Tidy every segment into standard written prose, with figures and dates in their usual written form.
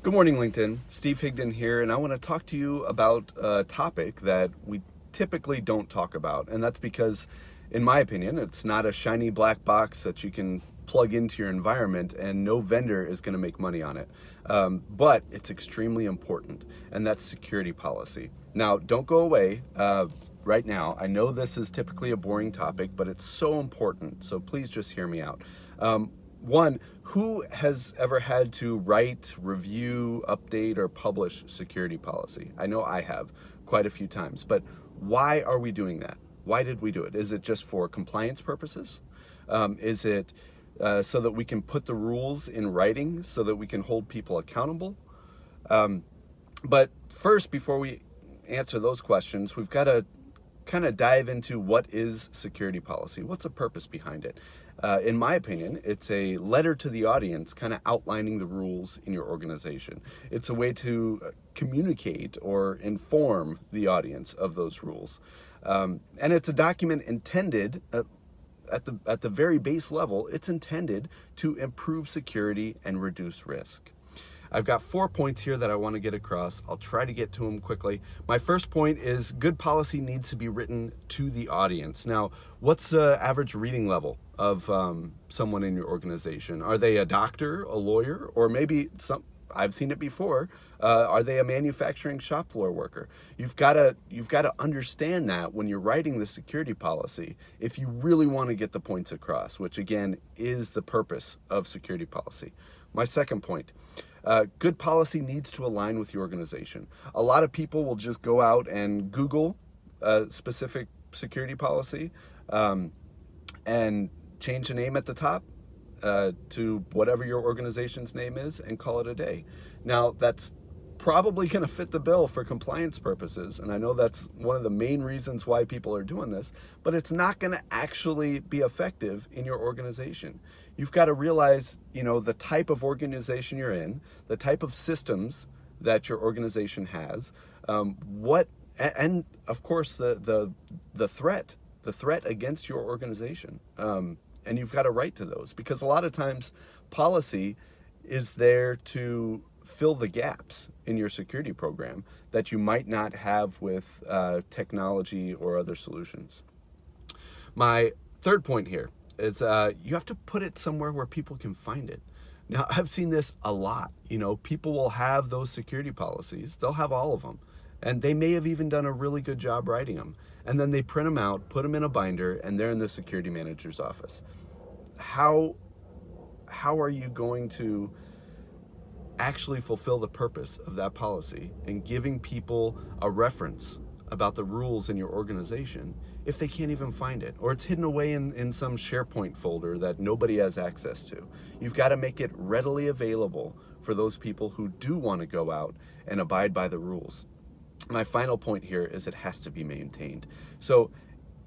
Good morning, LinkedIn. Steve Higdon here, and I want to talk to you about a topic that we typically don't talk about. And that's because, in my opinion, it's not a shiny black box that you can plug into your environment and no vendor is going to make money on it. But it's extremely important, and that's security policy. Now, don't go away right now. I know this is typically a boring topic, but it's so important. So please just hear me out. One, who has ever had to write, review, update, or publish security policy? I know I have quite a few times, but why are we doing that? Why did we do it? Is it just for compliance purposes? Is it so that we can put the rules in writing so that we can hold people accountable? But first, before we answer those questions, we've got to kind of dive into what is security policy. What's the purpose behind it? In my opinion, it's a letter to the audience kind of outlining the rules in your organization. It's a way to communicate or inform the audience of those rules. And it's a document intended at the very base level, it's intended to improve security and reduce risk. I've got 4 points here that I want to get across. I'll try to get to them quickly. My first point is good policy needs to be written to the audience. Now, what's the average reading level of someone in your organization? Are they a doctor, a lawyer, or maybe I've seen it before. Are they a manufacturing shop floor worker? You've got to understand that when you're writing the security policy, if you really want to get the points across, which again is the purpose of security policy. My second point. Good policy needs to align with your organization. A lot of people will just go out and Google a specific security policy and change the name at the top to whatever your organization's name is and call it a day. Now, that's probably going to fit the bill for compliance purposes, and I know that's one of the main reasons why people are doing this, but it's not going to actually be effective in your organization. You've got to realize, the type of organization you're in, the type of systems that your organization has, and of course the threat against your organization. And you've got to write to those, because a lot of times policy is there to fill the gaps in your security program that you might not have with technology or other solutions. My third point here is you have to put it somewhere where people can find it. Now, I've seen this a lot. People will have those security policies. They'll have all of them. And they may have even done a really good job writing them. And then they print them out, put them in a binder, and they're in the security manager's office. How are you going to actually fulfill the purpose of that policy and giving people a reference about the rules in your organization if they can't even find it, or it's hidden away in some SharePoint folder that nobody has access to? You've got to make it readily available for those people who do want to go out and abide by the rules. My final point here is it has to be maintained. So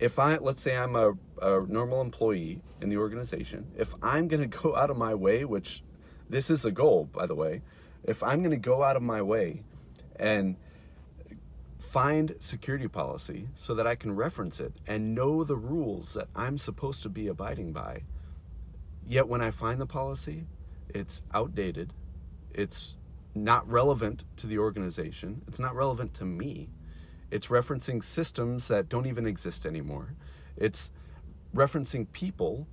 let's say I'm a normal employee in the organization, if I'm going to go out of my way, which this is a goal, by the way, if I'm going to go out of my way and find security policy so that I can reference it and know the rules that I'm supposed to be abiding by, yet when I find the policy, it's outdated, it's not relevant to the organization, it's not relevant to me, it's referencing systems that don't even exist anymore, it's referencing people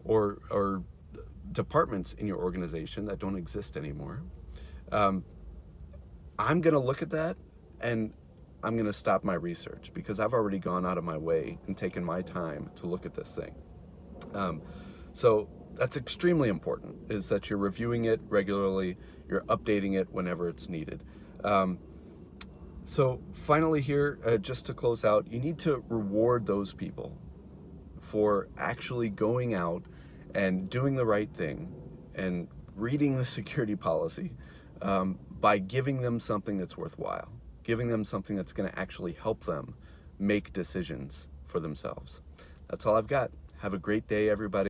or departments in your organization that don't exist anymore, I'm going to look at that and I'm going to stop my research, because I've already gone out of my way and taken my time to look at this thing. So that's extremely important, is that you're reviewing it regularly, you're updating it whenever it's needed. So finally here, just to close out, you need to reward those people for actually going out and doing the right thing and reading the security policy by giving them something that's worthwhile, giving them something that's going to actually help them make decisions for themselves. That's all I've got. Have a great day, everybody.